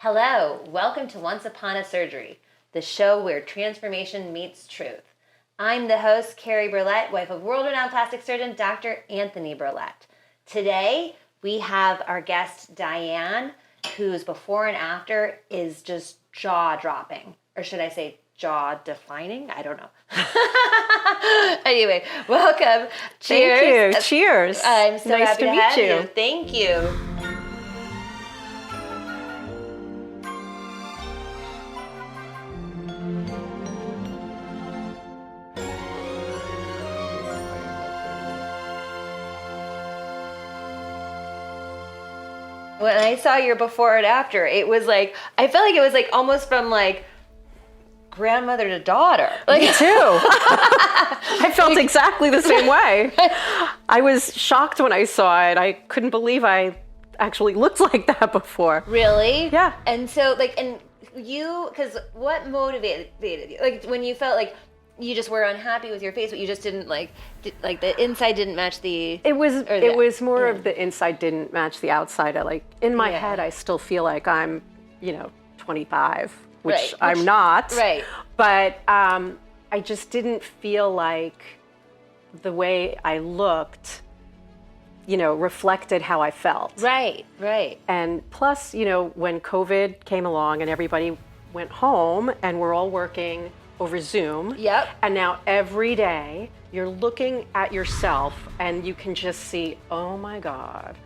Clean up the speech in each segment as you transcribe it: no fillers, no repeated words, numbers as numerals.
Hello, welcome to Once Upon a Surgery, the show where transformation meets truth. I'm the host, Kerry, wife of world-renowned plastic surgeon, Dr. Anthony Burlett. Today, we have our guest, Diane, whose before and after is just jaw-dropping. Or should I say jaw-defining? I don't know. Anyway, welcome. Cheers. Thank you. Cheers. I'm so nice happy to to meet have you. you. Thank you. When I saw your before and after, it was like, I felt like it was like almost from like grandmother to daughter. Like, Me too. I felt exactly the same way. I was shocked when I saw it. I couldn't believe I actually looked like that before. Really? Yeah. And so like, and you, because what motivated you? Like when you felt like you just were unhappy with your face, but you just didn't like the inside didn't match the. It was more of the inside didn't match the outside. In my head, I still feel like I'm, 25, which I'm not. Right. But I just didn't feel like the way I looked, reflected how I felt. Right. And plus, when COVID came along and everybody went home and we're all working over Zoom. Yep. And now every day you're looking at yourself and you can just see, oh my God,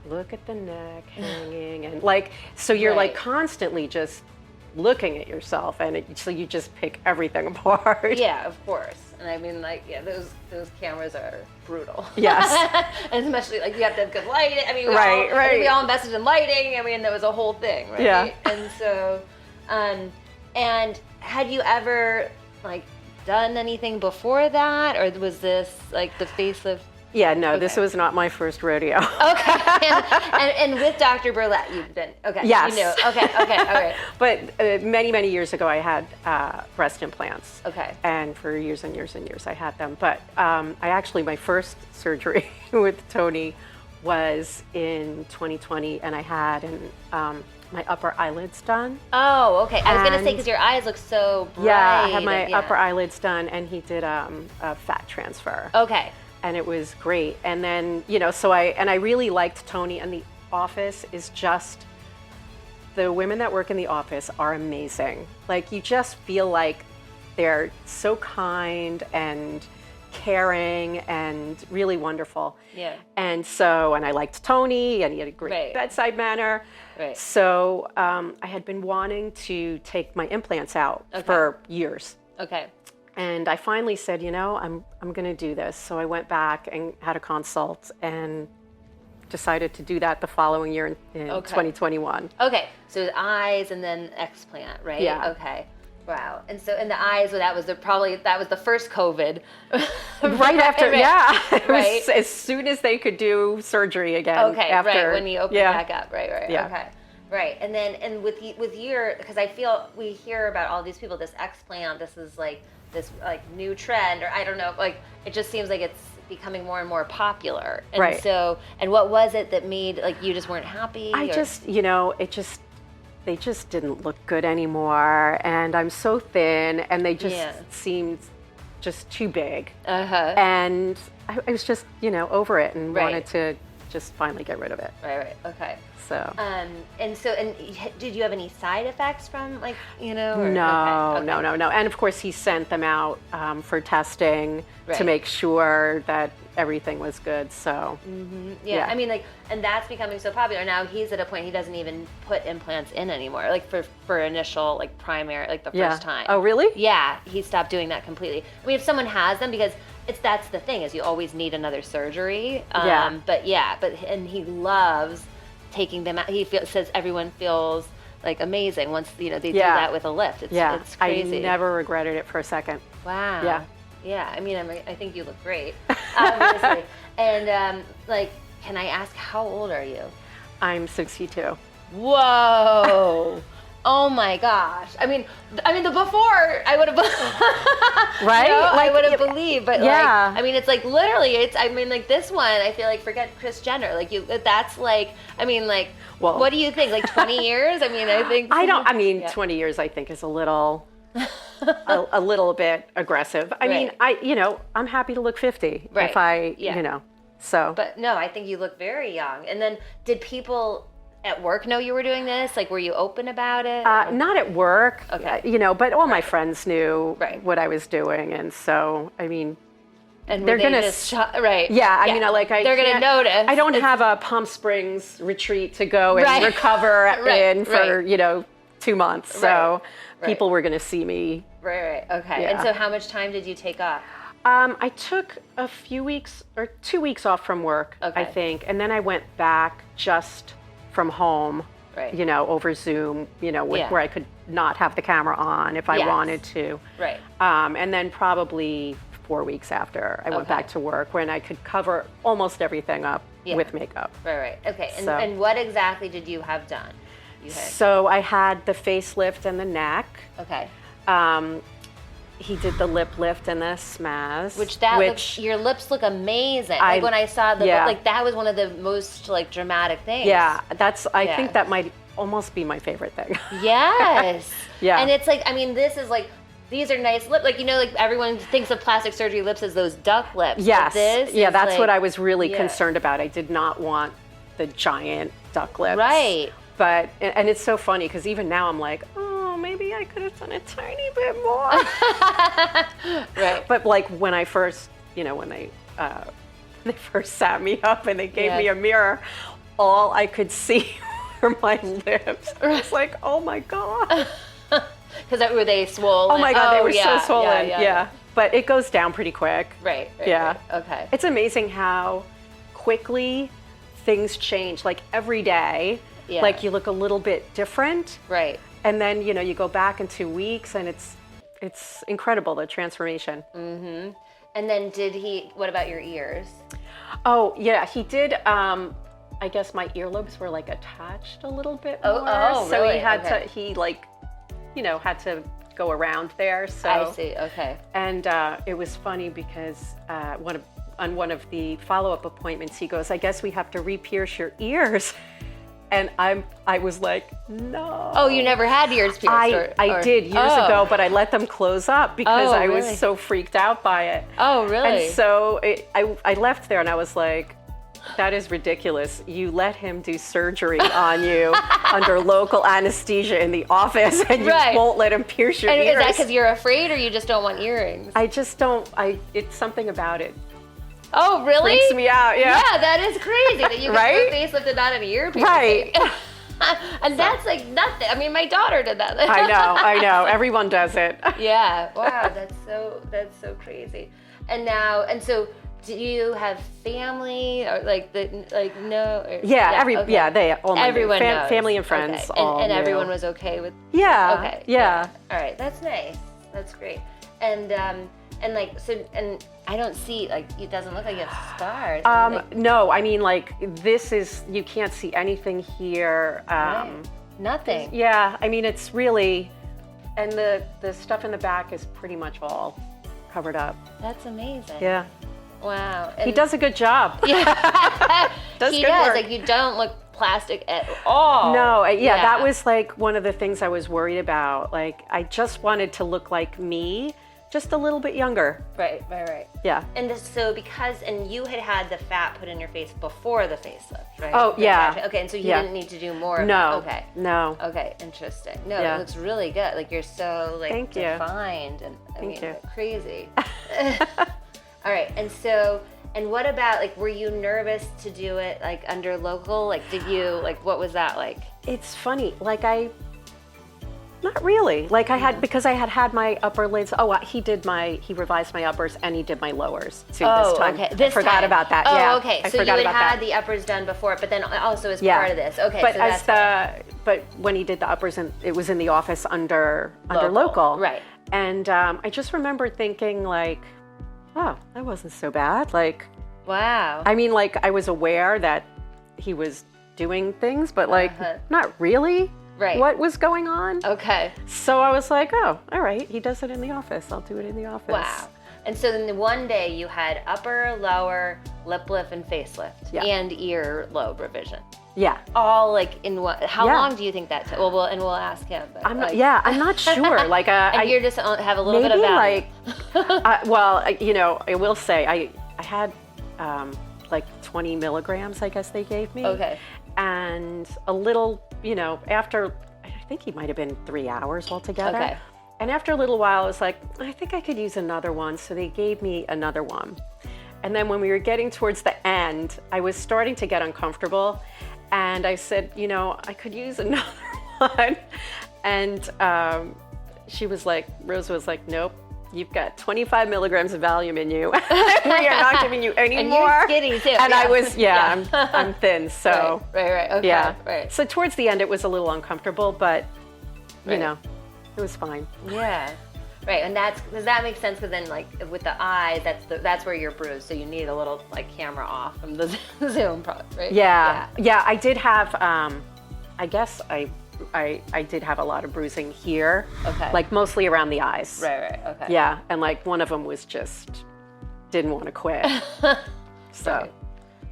look at the neck hanging. And so you're like constantly just looking at yourself and so you just pick everything apart. Yeah, of course. And I mean those cameras are brutal. Yes. And especially you have to have good lighting. I mean, Right. We all invested in lighting. I mean, there was a whole thing, right? Yeah. And so, and had you ever done anything before that, or was this the facelift? Yeah, no, This was not my first rodeo. Okay, and with Dr. Burlett, you've been Yes. Okay, all right. But many, many years ago, I had breast implants. Okay. And for years and years and years, I had them. But my first surgery with Tony was in 2020, and I had my upper eyelids done. Oh, okay. I was going to say, because your eyes look so bright. Yeah, I had my upper eyelids done, and he did a fat transfer. Okay. And it was great. And then, I really liked Tony, and the office is just, the women that work in the office are amazing. You just feel like they're so kind and caring and really wonderful. Yeah. And I liked Tony, and he had a great bedside manner. Right. So I had been wanting to take my implants out for years. Okay. And I finally said, I'm going to do this. So I went back and had a consult and decided to do that the following year in 2021. Okay. So the eyes and then explant, right? Yeah. Okay. Wow. And so in the eyes, that was the first COVID. Right after, yeah. It Right. was as soon as they could do surgery again. Okay, after, right, when you open back up. Right, Yeah. Okay. Right. And then, with your, because I feel we hear about all these people, this explant, this is this new trend, or I don't know, it just seems like it's becoming more and more popular. And Right. so, and what was it that made, you just weren't happy? They just didn't look good anymore, and I'm so thin, and they just seemed just too big. And I was just, over it and wanted to just finally get rid of it. Right. Okay. So. And did you have any side effects from No. And of course, he sent them out for testing to make sure that everything was good. So. Mm-hmm. Yeah. I mean, and that's becoming so popular now. He's at a point he doesn't even put implants in anymore, for initial primary, the first time. Oh, really? Yeah, he stopped doing that completely. I mean, if someone has them, because that's the thing, is you always need another surgery. But he loves taking them out. He says everyone feels amazing once do that with a lift. It's crazy. I never regretted it for a second. Wow. Yeah. I mean, I think you look great, obviously. And can I ask, how old are you? I'm 62. Whoa. Oh my gosh. I mean, the before I would have, Right? I would have believed, but yeah. like, I mean, it's like literally, like this one, I feel like forget Kris Jenner, like that's like, I mean, like, Well, what do you think? Like 20 years? I mean, I think. 20 years I think is a little, a little bit aggressive. I mean, I'm happy to look 50 Right. if I, so. But no, I think you look very young. And then did people at work know you were doing this? Like, were you open about it? Not at work, Okay. But all my friends knew Right. what I was doing. And so, I mean, and they're they going just right. Yeah, I mean, they're going to notice. I don't have a Palm Springs retreat to go and Right. recover in for, Right. 2 months. So people were going to see me. Right. Okay. Yeah. And so how much time did you take off? I took a few weeks or 2 weeks off from work, Okay. I think. And then I went back just from home, Right. over Zoom, where I could not have the camera on if I Yes. wanted to. Right. And then probably 4 weeks after I went Okay. back to work when I could cover almost everything up with makeup. Right. Okay. And, So- and what exactly did you have done? You had. So I had the facelift and the neck. Okay. He did the lip lift and the smaz. Looks, your lips look amazing. Like when I saw like that was one of the most like dramatic things. Yeah, I think that might almost be my favorite thing. Yes. Yeah. And it's like, I mean, this is like, these are nice lips. Like, like everyone thinks of plastic surgery lips as those duck lips. Yes. But this is that's like, what I was really concerned about. I did not want the giant duck lips. Right. But, and it's so funny because even now I'm like, oh, maybe I could have done a tiny bit more. Right. But like when I first, when they first sat me up and they gave me a mirror, all I could see were my lips. I was like, oh my God. Because were they swollen? Oh my God, they were so swollen. Yeah. But it goes down pretty quick. Right. Yeah. Right. Okay. It's amazing how quickly things change. Like every day, like you look a little bit different. Right. And then, you go back in 2 weeks and it's incredible, the transformation. Mm-hmm. And then what about your ears? Oh, yeah, he did. I guess my earlobes were like attached a little bit more. Oh, so really? he had had to go around there. So I see. Okay. And it was funny because on one of the follow-up appointments, he goes, I guess we have to re-pierce your ears. And I was like, no. Oh, you never had ears pierced? I did years ago, but I let them close up because I was so freaked out by it. Oh, really? And so I left there and I was like, that is ridiculous. You let him do surgery on you under local anesthesia in the office and you won't let him pierce your ears. Is that because you're afraid or you just don't want earrings? I just don't, it's something about it. Oh, really? Freaks me out, yeah. Yeah, that is crazy that you can do a facelift and not an ear piercing. Right. And that's like nothing. I mean, my daughter did that. I know. Everyone does it. Yeah. Wow, that's so crazy. And so do you have family or no? Or, everyone knows. Family and friends. Okay. And everyone was okay with. Yeah. Okay. Yeah. All right. That's nice. That's great. And I don't see it doesn't look like you have scars. No, I mean this is you can't see anything here. Nothing. Yeah, I mean it's really, and the stuff in the back is pretty much all covered up. That's amazing. Yeah. Wow. He does a good job. Yeah. He does. Work. You don't look plastic at all. No, that was one of the things I was worried about. I just wanted to look like me, just a little bit younger. Right. Yeah. And and you had the fat put in your face before the facelift, right? Oh, yeah. Okay, and so you didn't need to do more of No. it. Okay. No. Okay, interesting. No, it looks really good. You're so Thank you. defined and Thank you. Crazy. All right, and what about were you nervous to do it under local? Did you what was that like? It's funny. Not really. Because I had my upper lids. Oh, he revised my uppers and he did my lowers too this time. Okay. I forgot about that. Yeah. Oh, okay. So you had the uppers done before, but then also as part of this. Okay. But so but when he did the uppers, it was in the office under local. Right. And I just remember thinking oh, that wasn't so bad. Wow. I mean, I was aware that he was doing things, but not really. Right. what was going on. Okay. So I was like, oh, all right, he does it in the office. I'll do it in the office. Wow. And so then one day you had upper, lower, lip lift, and facelift, and ear lobe revision. Yeah. All like in what? How Yeah. long do you think that took? Well, and we'll ask him. But I'm not sure. Like, and you just have a little bit of value. I will say I had like 20 milligrams, I guess they gave me. Okay. And a little, after, I think he might have been 3 hours altogether. Okay. And after a little while, I was like, I think I could use another one. So they gave me another one. And then when we were getting towards the end, I was starting to get uncomfortable. And I said, I could use another one. And Rosa was like, nope, you've got 25 milligrams of Valium in you. We are not giving you any And more. you're skinny too. And I was, I'm thin. So, Right. Okay. yeah. Right. So towards the end, it was a little uncomfortable, but, Right. it was fine. Yeah. Right, and does that make sense? Because then, like with the eye, that's where you're bruised. So you need a little like camera off from the zoom, right? Yeah. I did have. I guess I did have a lot of bruising here. Okay. Like mostly around the eyes. Right. Okay. Yeah, and like one of them was just didn't want to quit. So. Right.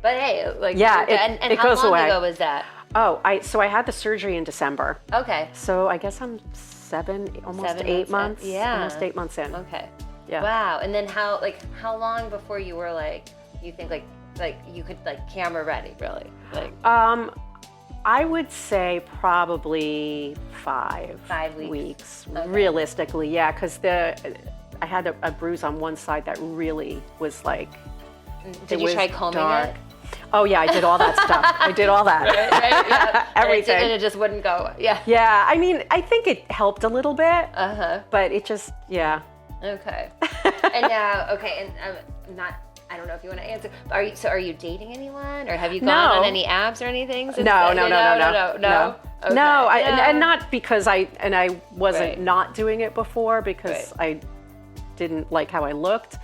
But hey, like it how goes long away. ago was that? Oh, so I had the surgery in December. Okay. So I guess I'm almost 8 months. Yeah. Almost 8 months in. Okay. Yeah. Wow. And then how long before you were like you think like you could like camera ready really like? I would say probably 5 weeks. Okay. Realistically, yeah, because I had a bruise on one side that really was like. Did you try combing dark. it? Oh yeah, I did all that stuff. I did all that. Right, yeah. Everything. And it just wouldn't go. Yeah. Yeah, I mean, I think it helped a little bit. But it just, yeah. Okay. And now, okay, and I don't know if you want to answer. But are you dating anyone, or have you gone on any apps or anything? No. Okay. No, and not because I wasn't Right. not doing it before because I didn't like how I looked.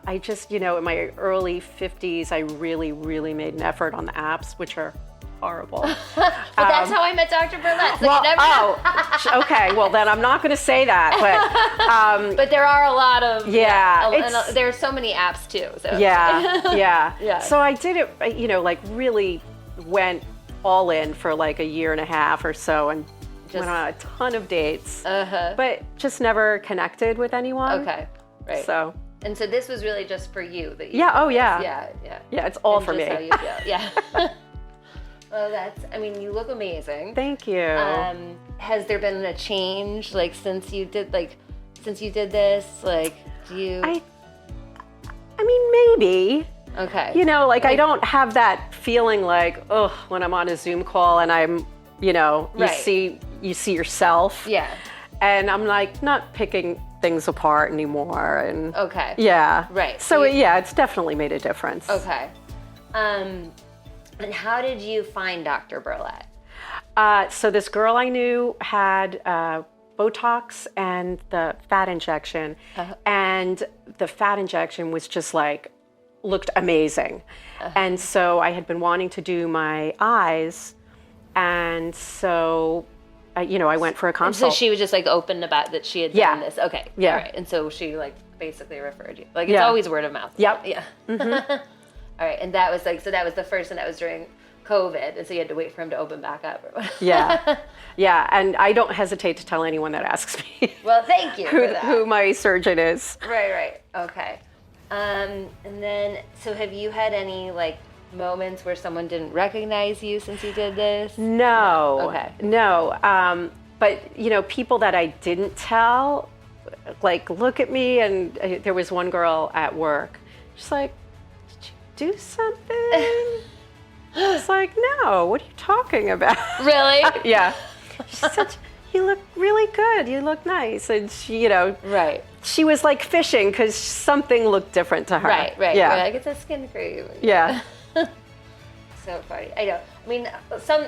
I just, in my early 50s, I really, really made an effort on the apps, which are horrible. But that's how I met Dr. Burlette. So you never okay. Well, then I'm not going to say that. But but there are a lot of and there are so many apps too. So yeah. So I did it, like really went all in for like a year and a half or so, and went on a ton of dates. But just never connected with anyone. Okay. Right. So. And so this was really just for you that you Yeah. Oh yeah. Yeah. It's all and for just me. How you feel. Yeah. Well, you look amazing. Thank you. Has there been a change, like, since you did this? Like, do you? I mean, maybe. Okay. I don't have that feeling like, when I'm on a Zoom call and I'm, you see yourself. Yeah. And I'm like not picking things apart anymore. And okay. Yeah. Right. So it's definitely made a difference. Okay. And how did you find Dr. Burlette? So this girl I knew had Botox and the fat injection, and the fat injection was just looked amazing. And so I had been wanting to do my eyes, and so I went for a consult. And so she was just open about that she had done this. Okay. Yeah. All right. And so she basically referred you. It's always word of mouth. Yep. Yeah. Mm-hmm. All right. And that was so that was the first, and that was during COVID, and so you had to wait for him to open back up. Yeah. And I don't hesitate to tell anyone that asks me. Well, thank you for that. Who my surgeon is. Right. Okay. And then, so have you had any moments where someone didn't recognize you since you did this? No. Okay. No. But people that I didn't tell, look at me, and there was one girl at work. She's like, "Did you do something?" It's like, "No. What are you talking about?" Really? Yeah. She said, "You look really good. You look nice." And she, Right. she was fishing because something looked different to her. Right. Yeah. It's a skin cream. Yeah. So funny. I know. I mean,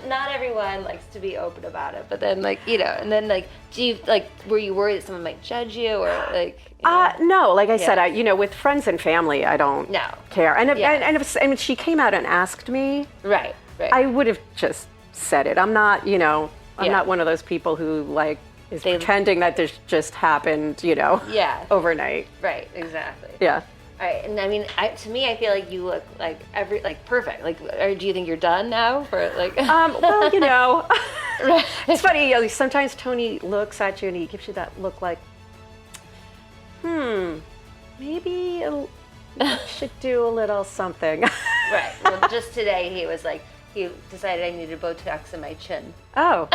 not everyone likes to be open about it, but then and then do you were you worried that someone might judge you or No, like I said, with friends and family, I don't care. And if she came out and asked me, right. I would have just said it. I'm not, I'm Yeah. not one of those people who like is pretending that this just happened, Yeah. overnight. Right, exactly. Yeah. All right, and I mean, to me, I feel like you look like perfect. Like, or do you think you're done now for like? Well, Right. it's funny. Sometimes Tony looks at you and he gives you that look like, maybe you should do a little something. Right. Well, just today he decided I needed Botox in my chin. Oh.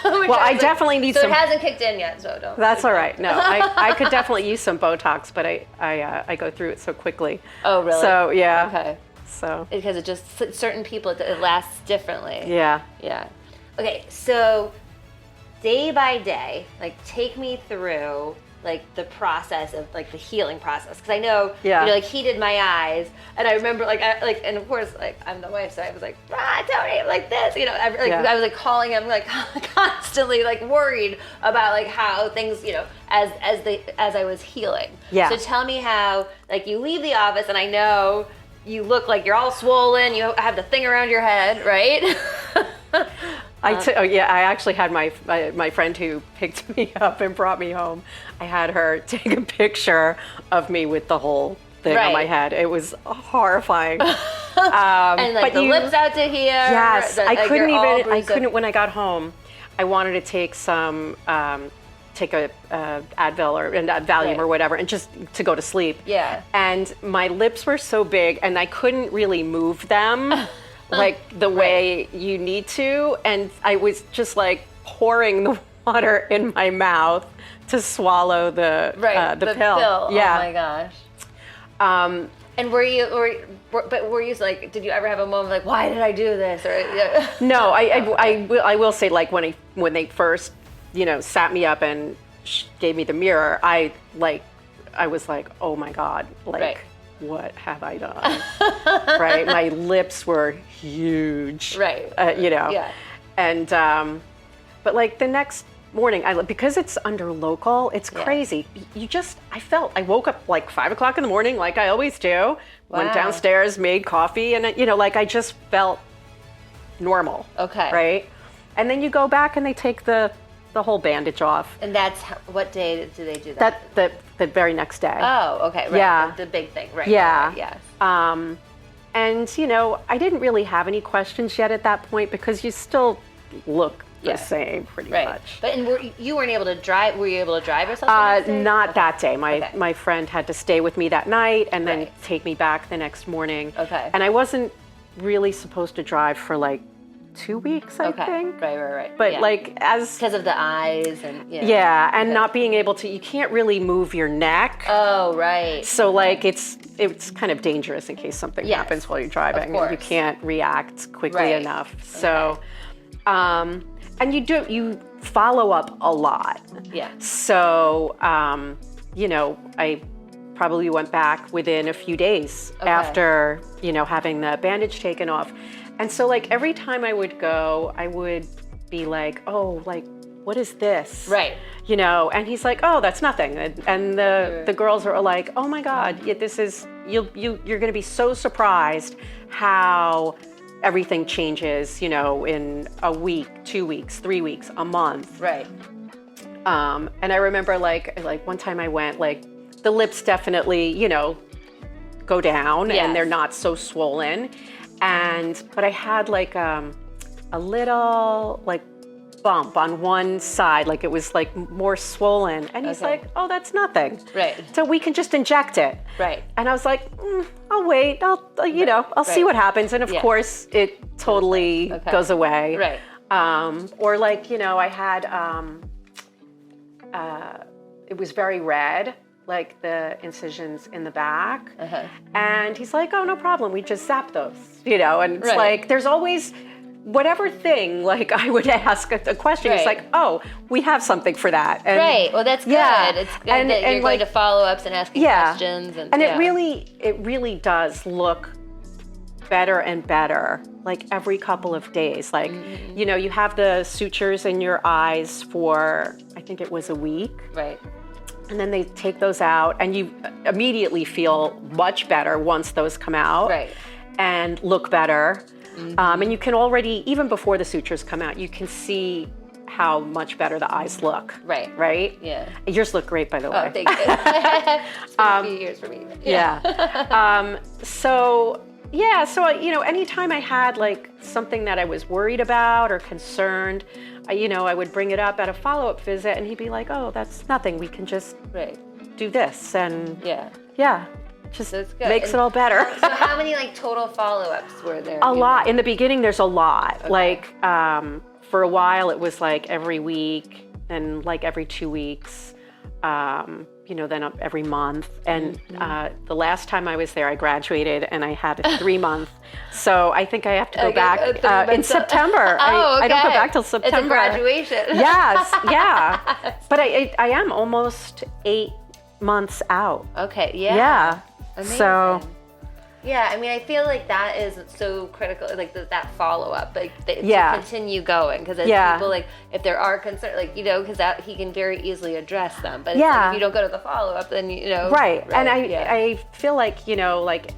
Well, I definitely need so some. it hasn't kicked in yet, so don't. That's all right. No, I could definitely use some Botox, but I go through it so quickly. Oh, really? So yeah. Okay. So. Because it just certain people it lasts differently. Yeah. Yeah. Okay, so day by day, like take me through like the process of like the healing process, because I know like he did my eyes, and I remember and of course like I'm the wife, so I was like Tony, like this, I was like calling him like constantly like worried about like how things as I was healing. Yeah. So tell me how like you leave the office, and I know you look like you're all swollen, you have the thing around your head, right? I actually had my friend who picked me up and brought me home. I had her take a picture of me with the whole thing on my head. It was horrifying. And like the lips out to here. Yes, I couldn't. When I got home, I wanted to take some, take a Advil or Valium or whatever, and just to go to sleep. Yeah. And my lips were so big, and I couldn't really move them. Like the way you need to, and I was just like pouring the water in my mouth to swallow the pill. Yeah. Oh my gosh. And were you like, did you ever have a moment like, why did I do this? Or No, I will say, like when they first sat me up and gave me the mirror, I was like, oh my God, like. What have I done? Right, my lips were huge. Right. Yeah. And but like the next morning, because it's under local, it's crazy. I woke up like 5 o'clock in the morning, like I always do. Wow. Went downstairs, made coffee, and like I just felt normal. Okay. Right. And then you go back and they take the whole bandage off. And that's what day do they do that? The very next day. Oh, okay. Right. Yeah. The big thing. Right. Yeah. Right, yes. And I didn't really have any questions yet at that point, because you still look the same pretty much. But you weren't able to drive. Were you able to drive yourself the next day? Not that day. My friend had to stay with me that night and then take me back the next morning. Okay. And I wasn't really supposed to drive for like 2 weeks, I think. Right. But because of the eyes and and not being able to, you can't really move your neck. Oh, right. So like it's kind of dangerous in case something happens while you're driving and you can't react quickly enough. So, and you follow up a lot. Yeah. So, I probably went back within a few days after, having the bandage taken off. And so like every time I would go, I would be like, oh, like, what is this? Right. And he's like, oh, that's nothing. And the girls are like, oh my God, this is, you're going to be so surprised how everything changes, in a week, 2 weeks, 3 weeks, a month. Right. And I remember like one time I went, like the lips definitely, go down and they're not so swollen. But I had like a little like bump on one side, like it was like more swollen. And he's like, oh, that's nothing. Right. So we can just inject it. Right. And I was like, I'll wait. I'll see what happens. And of course, it totally goes away. Right. Or like, I had, it was very red, like the incisions in the back. And he's like, oh, no problem. We just zap those, and it's like, there's always whatever thing, like I would ask a question. It's like, oh, we have something for that. And well, that's good. It's good that you're going to follow-ups and asking questions. And it really does look better and better, like every couple of days. Like, you have the sutures in your eyes for, I think it was a week. Right. And then they take those out and you immediately feel much better once those come out. Right. And look better. And you can already, even before the sutures come out, you can see how much better the eyes look. Right. Right? Yeah. Yours look great, by the way. Oh, thank you. It's been a few years for me. Yeah. So anytime I had like something that I was worried about or concerned, I would bring it up at a follow-up visit, and he'd be like, "Oh, that's nothing. We can just do this." And just makes it all better. So how many like total follow-ups were there? A lot. In the beginning, there's a lot. Okay. Like for a while, it was like every week, and like every 2 weeks. Then every month. And the last time I was there, I graduated and I had a 3-month. So I think I have to go back in September. Oh, okay. I don't go back till September. It's a graduation. Yes, yeah. But I am almost 8 months out. Okay, yeah. Yeah. Amazing. So. Yeah, I mean, I feel like that is so critical, like that follow-up, like to continue going, because people, like, if there are concerns, like, because that he can very easily address them, but it's like, if you don't go to the follow-up, then, Right, and I feel like, like,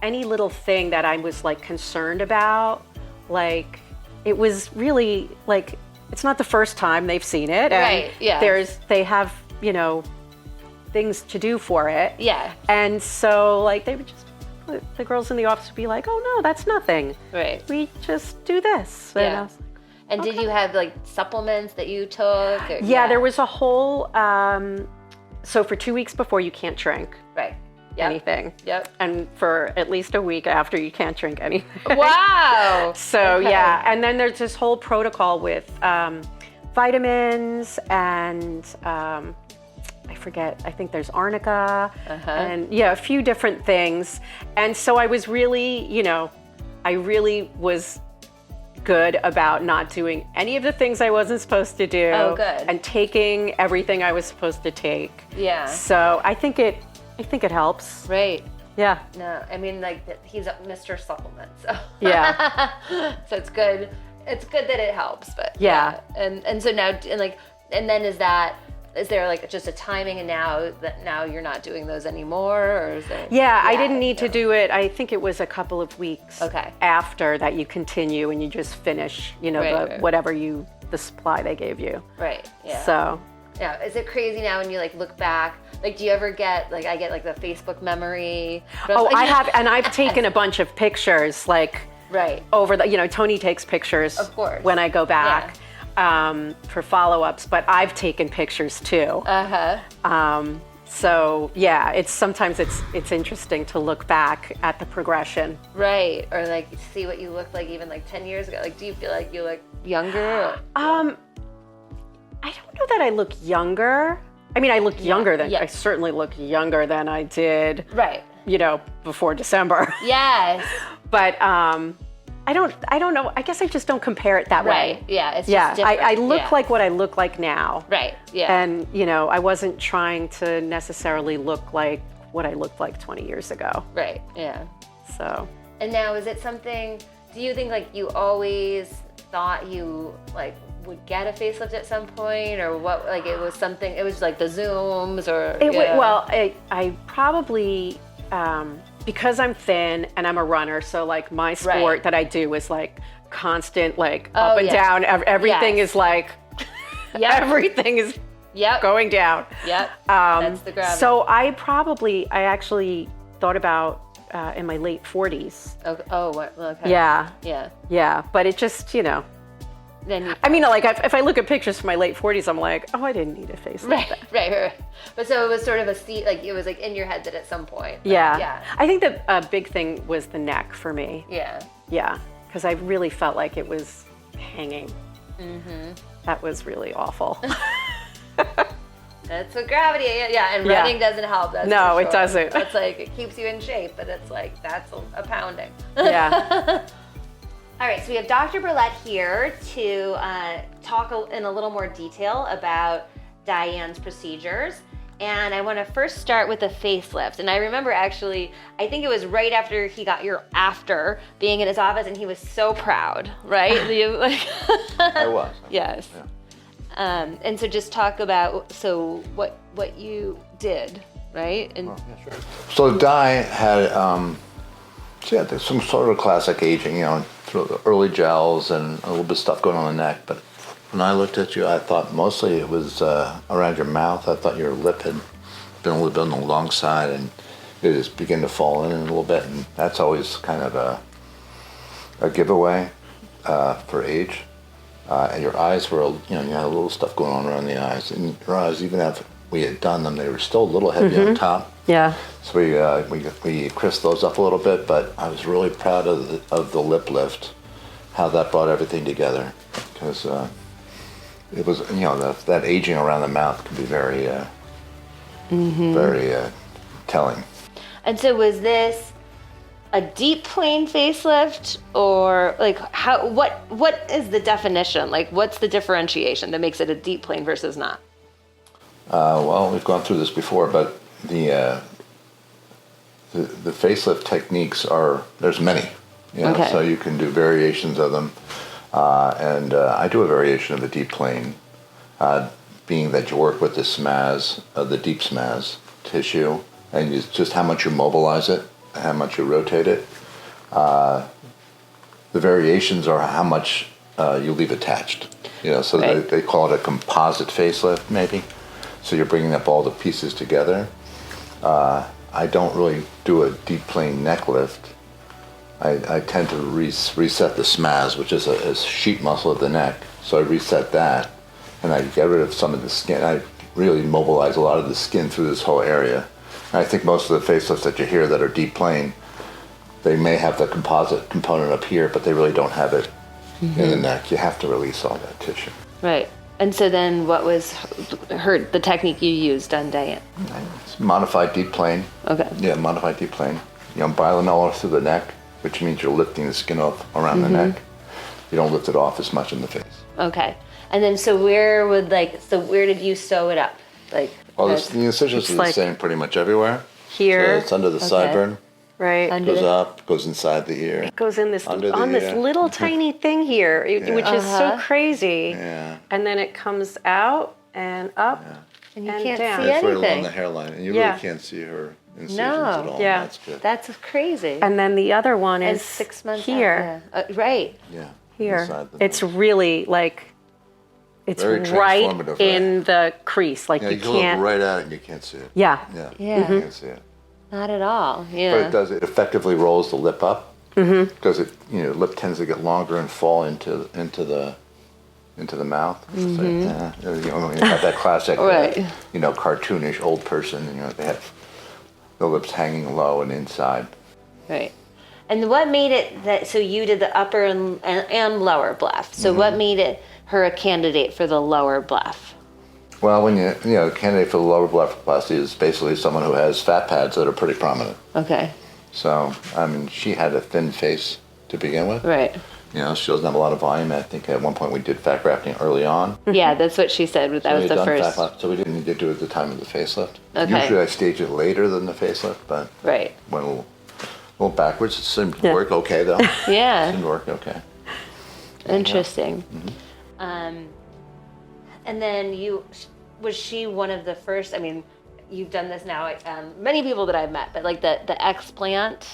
any little thing that I was, like, concerned about, like, it was really, like, it's not the first time they've seen it, and they have, things to do for it. Yeah. And so, like, they would just, the girls in the office would be like, "Oh no, that's nothing. Right. We just do this." And I was like, and did you have like supplements that you took? Or, there was a whole. So for 2 weeks before, you can't drink. Right. Anything. Yep. And for at least a week after, you can't drink anything. Wow. So and then there's this whole protocol with vitamins and. I forget, I think there's arnica and a few different things. And so I was really, I really was good about not doing any of the things I wasn't supposed to do. Oh, good. And taking everything I was supposed to take. Yeah. So I think it helps. Right. Yeah. No, I mean, like, he's a Mr. Supplement, so. Yeah. So it's good. It's good that it helps, but. Yeah. And so now, and then is there like just a timing, and now you're not doing those anymore, or is there? Yeah, I didn't need to do it. I think it was a couple of weeks after that you continue and you just finish, whatever the supply they gave you. Right. Yeah. So. Yeah. Is it crazy now when you like look back? Like, do you ever get like I get like the Facebook memory? I have, and I've taken a bunch of pictures like. Right. Over the, Tony takes pictures. Of course. When I go back. Yeah. For follow-ups, but I've taken pictures too. So sometimes it's interesting to look back at the progression. Right, or like see what you looked like even like 10 years ago. Like, do you feel like you look younger? I don't know that I look younger. I mean, I look younger than I certainly look younger than I did. Right. Before December. Yes. But I don't know. I guess I just don't compare it that way. Right. Yeah. It's just different. I look like what I look like now. Right. Yeah. And I wasn't trying to necessarily look like what I looked like 20 years ago. Right. Yeah. So. And now, is it something? Do you think like you always thought you like would get a facelift at some point, or what? Like it was something. It was like the Zooms, or. I probably. Because I'm thin and I'm a runner, so like my sport that I do is like constant, like up and down. Everything is like, everything is going down. Yep. That's the gravity. So I actually thought about in my late 40s. Okay. Yeah. Yeah. Yeah, but it just, I mean, like if I look at pictures from my late 40s, I'm like, oh, I didn't need a facelift. Right. But so it was sort of like it was like in your head that at some point. Yeah. I think the big thing was the neck for me. Yeah. Yeah, because I really felt like it was hanging. Mm-hmm. That was really awful. That's what gravity, and running doesn't help. That's no, it doesn't. It's like it keeps you in shape, but it's like that's a pounding. Yeah. All right, so we have Dr. Burlett here to talk in a little more detail about Diane's procedures. And I want to first start with the facelift. And I remember actually, I think it was right after he got after being in his office, and he was so proud, right? I was. Yes. Yeah. And so just talk about what you did, right? And sure. So Di had So yeah, there's some sort of classic aging, through the early gels and a little bit of stuff going on the neck. But when I looked at you, I thought mostly it was around your mouth. I thought your lip had been a little bit on the long side, and it just began to fall in a little bit. And that's always kind of a giveaway for age. And your eyes were, you had a little stuff going on around the eyes. And your eyes, even after we had done them, they were still a little heavy on top. Yeah. So we crisped those up a little bit, but I was really proud of the lip lift, how that brought everything together, because it was, that aging around the mouth can be very, very telling. And so was this a deep plane facelift, or like what is the definition? Like, what's the differentiation that makes it a deep plane versus not? Well, we've gone through this before, but the facelift techniques there's many, Okay. So you can do variations of them, and I do a variation of the deep plane, being that you work with the smaz, the deep smaz tissue, and just how much you mobilize it, how much you rotate it. The variations are how much you leave attached, so Right. they call it a composite facelift, maybe. So you're bringing up all the pieces together. I don't really do a deep plane neck lift. I tend to reset the smaz, which is a sheet muscle of the neck. So I reset that, and I get rid of some of the skin. I really mobilize a lot of the skin through this whole area. And I think most of the facelifts that you hear that are deep plane, they may have the composite component up here, but they really don't have it in the neck. You have to release all that tissue. Right. And so then what was the technique you used on Diane? It's modified deep plane. Okay. Yeah, modified deep plane. Bilamellar through the neck, which means you're lifting the skin off around the neck. You don't lift it off as much in the face. Okay. And then so where did you sew it up? Like, Well, the incisions are the same pretty much everywhere. Here. So it's under the sideburn. Right. Under Goes up, goes inside the ear. It goes in this Under the on this ear. little tiny thing here, which is so crazy. Yeah. And then it comes out and up and you and can't down. see It's right along anything. the hairline, and you Yeah. really can't see her incisions No. at all. Yeah. That's good. That's crazy. And then the other one And is 6 months here. out, yeah. Right. Yeah. Here. Inside the It's really like it's Very right transformative, in the crease. Like Yeah, you you can look can't. right at it and you can't see it. Yeah. Yeah. Yeah. You can't see it. Not at all. But Yeah. it effectively rolls the lip up, because lip tends to get longer and fall into the mouth. So, when you have that classic, Right. cartoonish old person, they have the lips hanging low and inside. Right. And what made it that, so you did the upper and lower bluff. So what made her a candidate for the lower bluff? Well, when a candidate for the lower blepharoplasty is basically someone who has fat pads that are pretty prominent. Okay. So, she had a thin face to begin with. Right. She doesn't have a lot of volume. I think at one point we did fat grafting early on. Yeah, that's what she said. That was we the had done first. so we didn't need to do it at the time of the facelift. Okay. Usually I stage it later than the facelift, but Right. went a little backwards. It seemed to Yeah. work okay, though. Yeah. It seemed to work okay. Interesting. And then was she one of the first? I mean, you've done this now. Many people that I've met, but like the explant,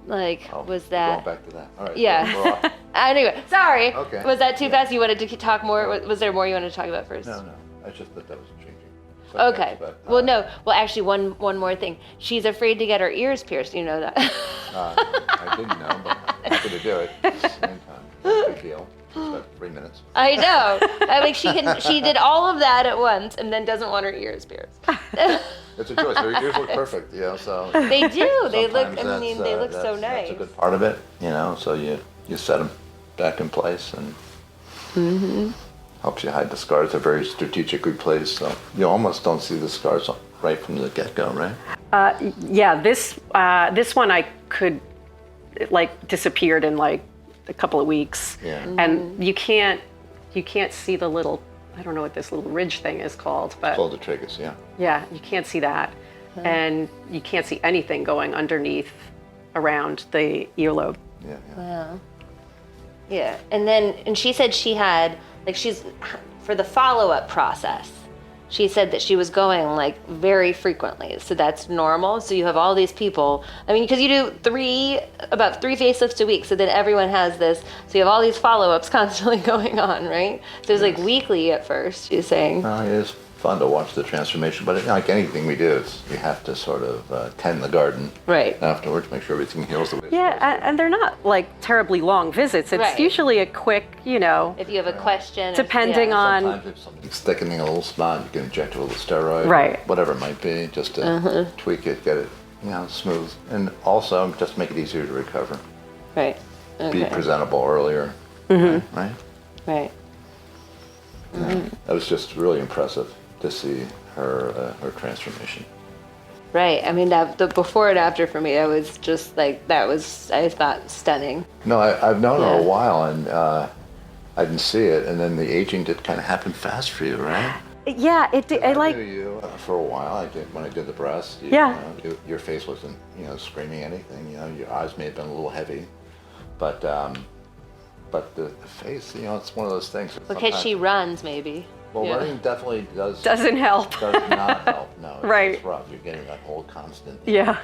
like was that? Going back to that. All right. Yeah. We're off. Anyway, sorry. Okay. Was that too fast? You wanted to talk more? Was there more you wanted to talk about first? No. I just thought that was changing. Okay. But, Well, no. Well, actually, one more thing. She's afraid to get her ears pierced. You know that. I didn't know, but I'm happy to do it at the same time. No big deal. It's about 3 minutes. I know. I mean, she did all of that at once, and then doesn't want her ears pierced. It's a choice. Their ears look perfect, so. They do. They look. sometimes I mean, they look so that's nice. a good part of it, so you set them back in place and helps you hide the scars. They're very strategically placed, so you almost don't see the scars right from the get-go, right? Yeah. This one I could disappeared in a couple of weeks. Yeah. And you can't see the little, I don't know what this little ridge thing is called, but Called the tragus, yeah. yeah, you can't see that. And you can't see anything going underneath around the earlobe. Yeah. Wow. Yeah, and she said she had she's for the follow-up process. she said that she was going like very frequently. So that's normal. So you have all these people. I mean, because you do about three facelifts a week. So then everyone has this. So you have all these follow-ups constantly going on, right? So it was like weekly at first, she's saying. It is fun to watch the transformation, but like anything we do, you have to sort of tend the garden Right. afterwards, make sure everything heals the way it's Yeah, supposed to. and they're not like terribly long visits. It's Right. usually a quick, If you have a question. Depending on- Sometimes if something's thickening a little spot, you can inject a little steroid, Right. whatever it might be, just to tweak it, get it, smooth, and also just make it easier to recover. Right. Be Okay. presentable earlier, right? Right. That was just really impressive to see her transformation. Right. I mean, the before and after for me, that was just like, I thought, stunning. No, I've known her Yeah. a while, and I didn't see it, and then the aging did kind of happen fast for you, right? Yeah, it did. I like. knew you for a while. I did when I did the breast. Yeah. Your face wasn't, screaming anything. Your eyes may have been a little heavy, but the face, it's one of those things. Because sometimes- she runs, maybe. Well, Yeah. running definitely Doesn't help. does not help. No, Right. It's rough. You're getting that whole constant Yeah.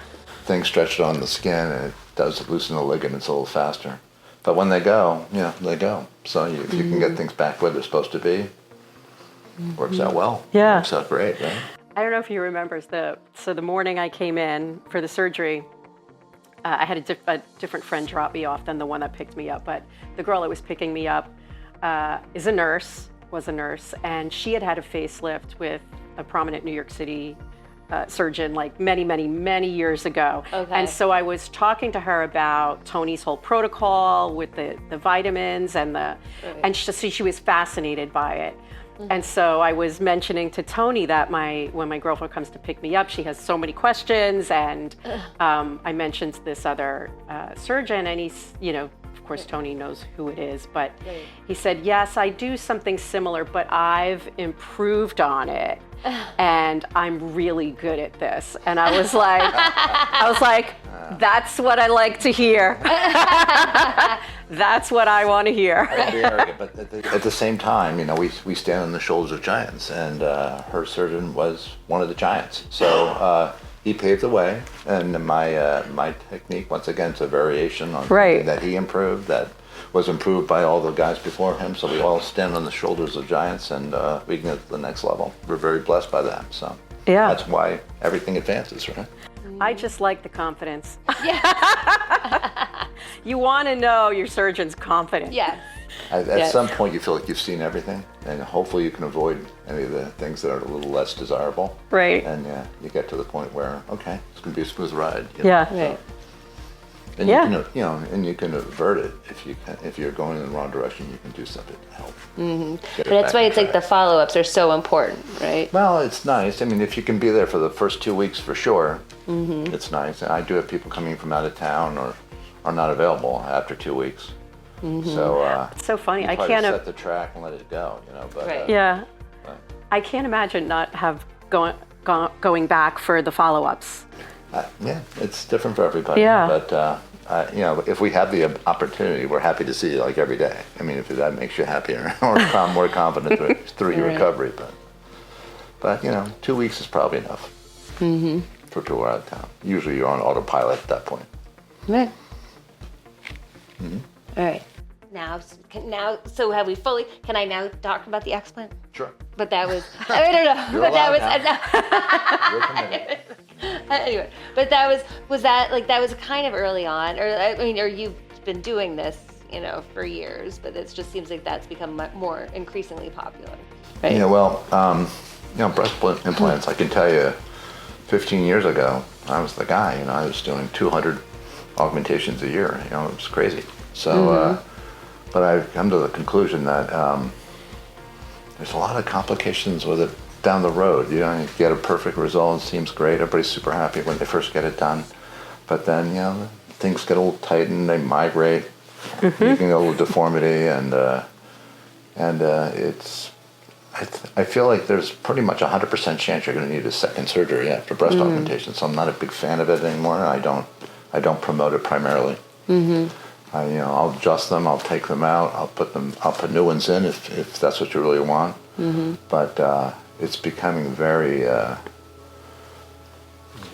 thing stretched on the skin, and it does loosen the ligaments a little faster. But when they go, they go. So if you can get things back where they're supposed to be, works out well. Yeah. Works out great, right? I don't know if you remember, the morning I came in for the surgery, I had a different friend drop me off than the one that picked me up, but the girl that was picking me up was a nurse, and she had a facelift with a prominent New York City surgeon like many, many, many years ago. Okay. And so I was talking to her about Tony's whole protocol with the vitamins and and she was fascinated by it. And so I was mentioning to Tony that when my girlfriend comes to pick me up, she has so many questions, and I mentioned this other surgeon, and he's, of course, Tony knows who it is, but he said, yes, I do something similar, but I've improved on it, and I'm really good at this. And I was like, that's what I like to hear. That's what I want to hear. Don't be arrogant, but at the same time, we stand on the shoulders of giants, and her surgeon was one of the giants. So he paved the way, and my technique, once again, it's a variation on something that he improved, that was improved by all the guys before him. So we all stand on the shoulders of giants, and we can get to the next level. We're very blessed by that. So that's why everything advances, right? I just like the confidence. Yeah. You want to know your surgeon's confident. Yes. At some point, you feel like you've seen everything, and hopefully you can avoid any of the things that are a little less desirable. Right. And you get to the point where, okay, it's going to be a smooth ride. Yeah. Right. And Yeah. you can, and you can avert it if you're going in the wrong direction. You can do something to help. But that's why it's like the follow-ups are so important, right? Well, it's nice. I mean, if you can be there for the first 2 weeks, for sure, it's nice. And I do have people coming from out of town or are not available after 2 weeks. So It's so funny. I try can't. to set the track and let it go. But Right. Yeah. but, I can't imagine not going back for the follow-ups. yeah, it's different for everybody. Yeah. But if we have the opportunity, we're happy to see you like every day. I mean, if that makes you happier or more confident through your recovery, but 2 weeks is probably enough for people who are out of town. Usually, you're on autopilot at that point. Right. All right. Now, so have we fully? Can I now talk about the explant? Sure. But that was I don't know. You're but that was allowed You're committed. anyway. But was that was kind of early on, or you've been doing this, for years, but it just seems like that's become more increasingly popular. Right? Breast implants. I can tell you, 15 years ago, I was the guy. I was doing 200 augmentations a year. It was crazy. So, but I've come to the conclusion that there's a lot of complications with it down the road. You get a perfect result, it seems great, everybody's super happy when they first get it done. But then, things get a little tightened, they migrate, you can get a little deformity, and I feel like there's pretty much 100% chance you're going to need a second surgery after breast augmentation. So I'm not a big fan of it anymore. I don't promote it primarily. I'll adjust them, I'll take them out, I'll put new ones in if that's what you really want. But it's becoming very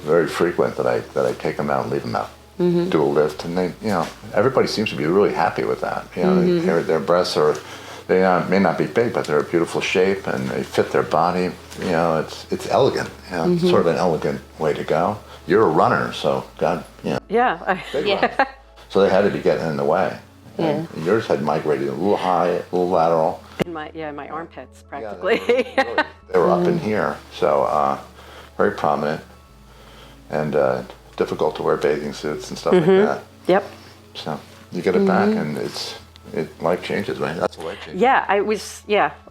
very frequent that I take them out and leave them out, do a lift, and they, everybody seems to be really happy with that. Their breasts they may not be big, but they're a beautiful shape and they fit their body. It's elegant. It's sort of an elegant way to go. You're a runner, so God, Yeah. big run. So they had to be getting in the way. And yours had migrated a little high, a little lateral. In my armpits, practically. They were up in here, so very prominent and difficult to wear bathing suits and stuff like that. Yep. So you get it back, and life changes, right? That's a life change. Yeah,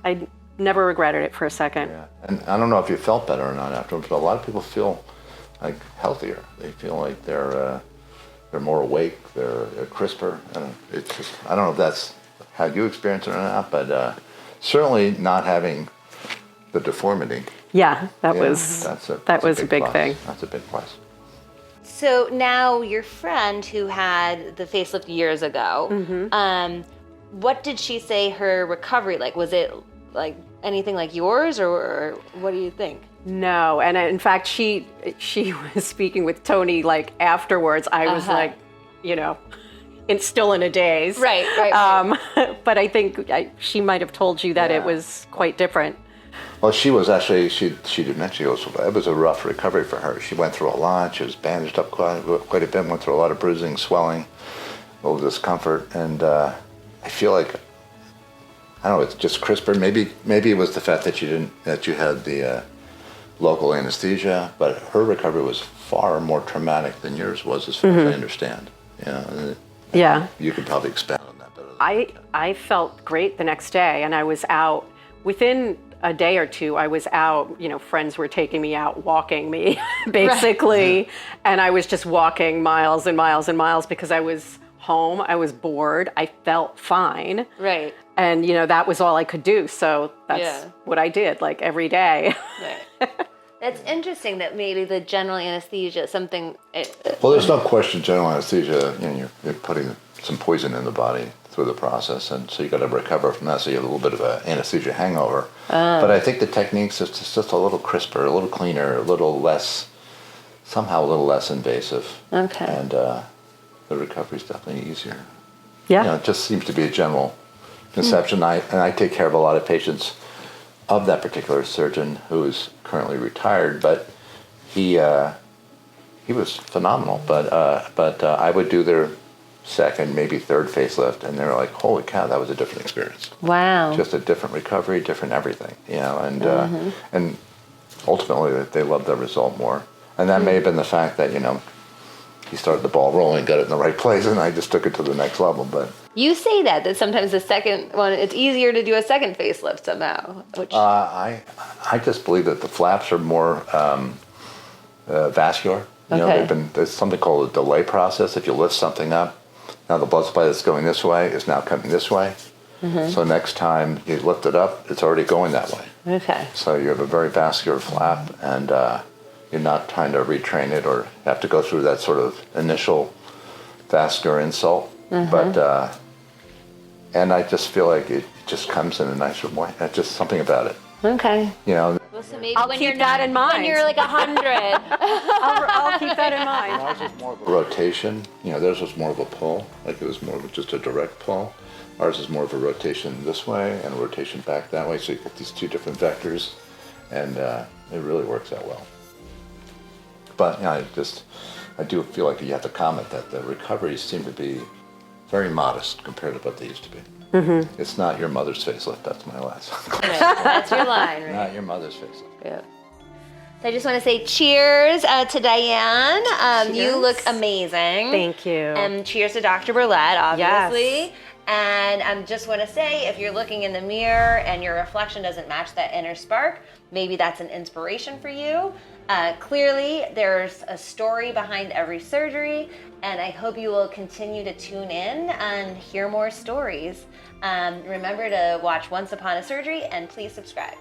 I never regretted it for a second. Yeah, and I don't know if you felt better or not afterwards, but a lot of people feel like healthier. They feel like they're more awake, they're crisper. I don't know if that's how you experience it or not, but certainly not having the deformity. Yeah, that was a big plus. thing. That's a big plus. So now your friend who had the facelift years ago, what did she say her recovery like? Was it like anything like yours, or what do you think? No, and in fact, she was speaking with Tony like afterwards. I was like, still in a daze. Right. But I think she might have told you that it was quite different. Well, she was actually, she did mention it was a rough recovery for her. She went through a lot. She was bandaged up quite a bit, went through a lot of bruising, swelling, a little discomfort, and I feel like, I don't know, it's just crisper. Maybe it was the fact that you had the local anesthesia, but her recovery was far more traumatic than yours was, as far as I understand. Yeah. You could probably expand on that better than I can. I felt great the next day, and I was out within a day or two. I was out, friends were taking me out, walking me basically. Right. And I was just walking miles and miles and miles because I was home. I was bored. I felt fine. Right. And, that was all I could do. So that's what I did like every day. Right. That's interesting that maybe the general anesthesia, something. Well, there's no question general anesthesia, you're putting some poison in the body through the process, and so you got to recover from that, so you have a little bit of an anesthesia hangover. But I think the technique's just a little crisper, a little cleaner, somehow a little less invasive. Okay. And the recovery's definitely easier. Yeah. It just seems to be a general conception. I take care of a lot of patients of that particular surgeon who is currently retired, but he was phenomenal. But I would do their second, maybe third facelift, and they were like, "Holy cow, that was a different experience! Wow, just a different recovery, different everything." And ultimately they loved the result more. And that may have been the fact that he started the ball rolling, got it in the right place, and I just took it to the next level. But you say that sometimes the second one, it's easier to do a second facelift somehow. Which I just believe that the flaps are more vascular. There's something called a delay process. If you lift something up, now the blood supply that's going this way is now coming this way. So next time you lift it up, it's already going that way. Okay. So you have a very vascular flap, and you're not trying to retrain it or have to go through that sort of initial vascular insult. But and I just feel like it just comes in a nicer way. It's just something about it. Okay. Well, so maybe I'll keep that in mind. When you're like 100. I'll keep that in mind. Ours was more of a rotation. Theirs was more of a pull. Like it was more of just a direct pull. Ours is more of a rotation this way and a rotation back that way. So you get these two different vectors, and it really works out well. But I do feel like you have to comment that the recoveries seem to be very modest compared to what they used to be. It's not your mother's facelift. That's my last. Right. That's your line, right? Not your mother's facelift. Yeah. So I just want to say cheers to Diane. You look amazing. Thank you. And cheers to Dr. Burlett, obviously. Yes. And I just want to say, if you're looking in the mirror and your reflection doesn't match that inner spark, maybe that's an inspiration for you. Clearly, there's a story behind every surgery, and I hope you will continue to tune in and hear more stories. Remember to watch Once Upon a Surgery, and please subscribe.